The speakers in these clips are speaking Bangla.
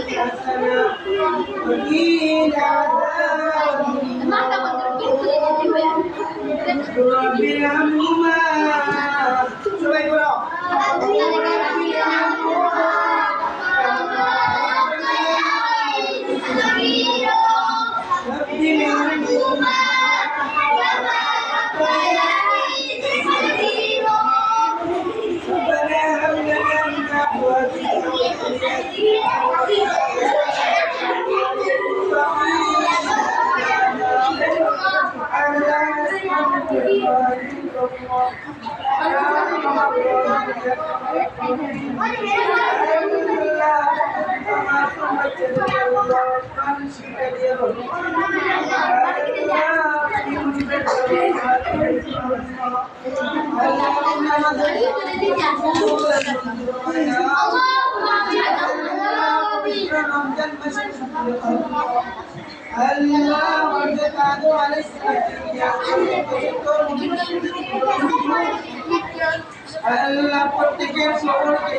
حسنة وقنا عذاب رب ارحمهما সবাই বলো আল্লাহ প্রত্যেকের সকলকে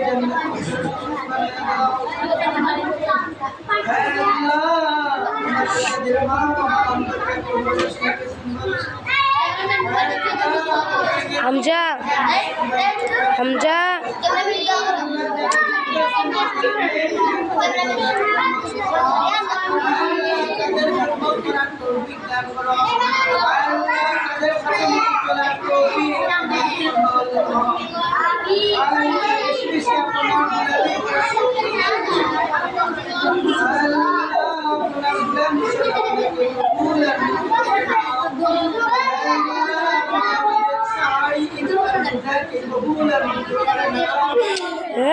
হামজা হামজা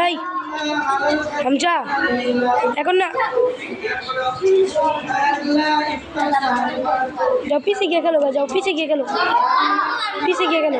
এই হামজা এখন না যাও পিছে গিয়ে গেলো যাও পিছে গিয়ে গেলো পিছে গিয়ে গেলো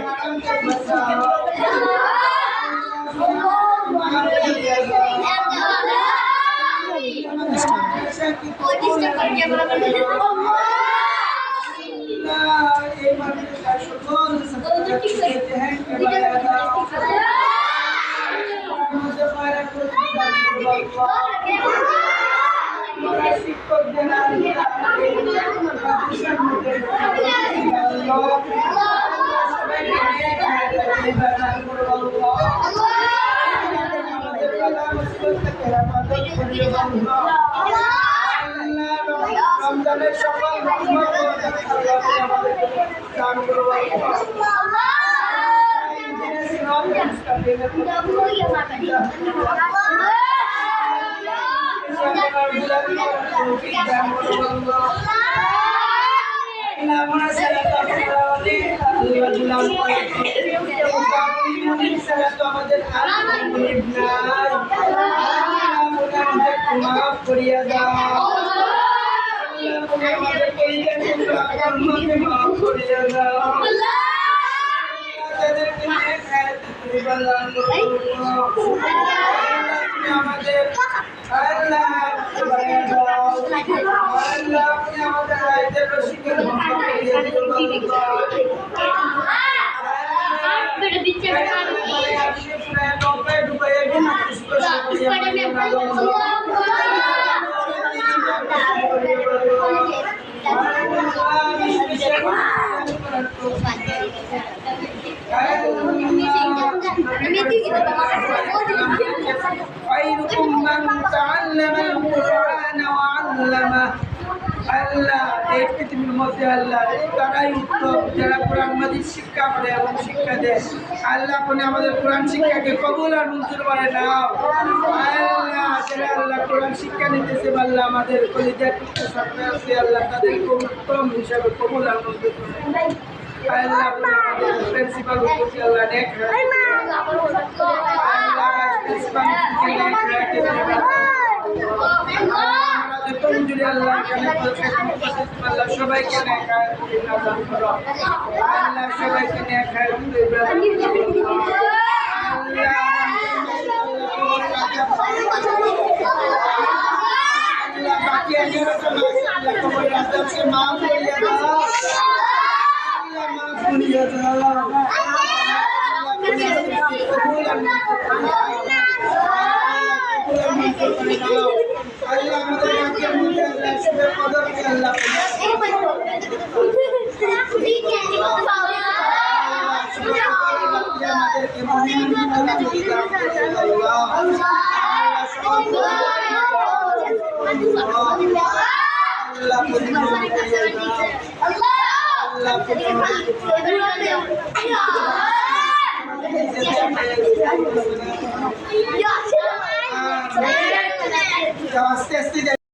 রমজানের সকল আমাদের মাফ করিয়া দাও মাফ করিয়া দাও আমাদের আল্লাহ আমাদের রাজ্যের রসিকের خيركم من تعلم القرآن وعلمه আল্লাহ এই পৃথিবীর মধ্যে আল্লাহ তারাই উত্তম যারা কোরআন মাজিদ শিক্ষা করে এবং শিক্ষা দেয় আল্লাহ আপনি আমাদের কোরআন শিক্ষাকে কবুল আর মঞ্জুর করে নাও আল্লাহ যারা আল্লাহ কোরআন শিক্ষা নিতেছে আল্লাহ আমাদের কলিজার টুকরা ছাত্র আছে আল্লাহ তাদেরকে উত্তম হিসাবে কবুল আর মঞ্জুর করে আল্লাহ আপনি আমাদের প্রিন্সিপাল উপস্থিত আল্লাহ নেক আল্লাহ প্রিন্সিপালকে নেক রাখে আল্লাহ সবাইকে আল্লাহ সবাইকে মাফ করিয়া দাও আল্লাহ আল্লাহ আমাদেরকে আস্তে আস্তে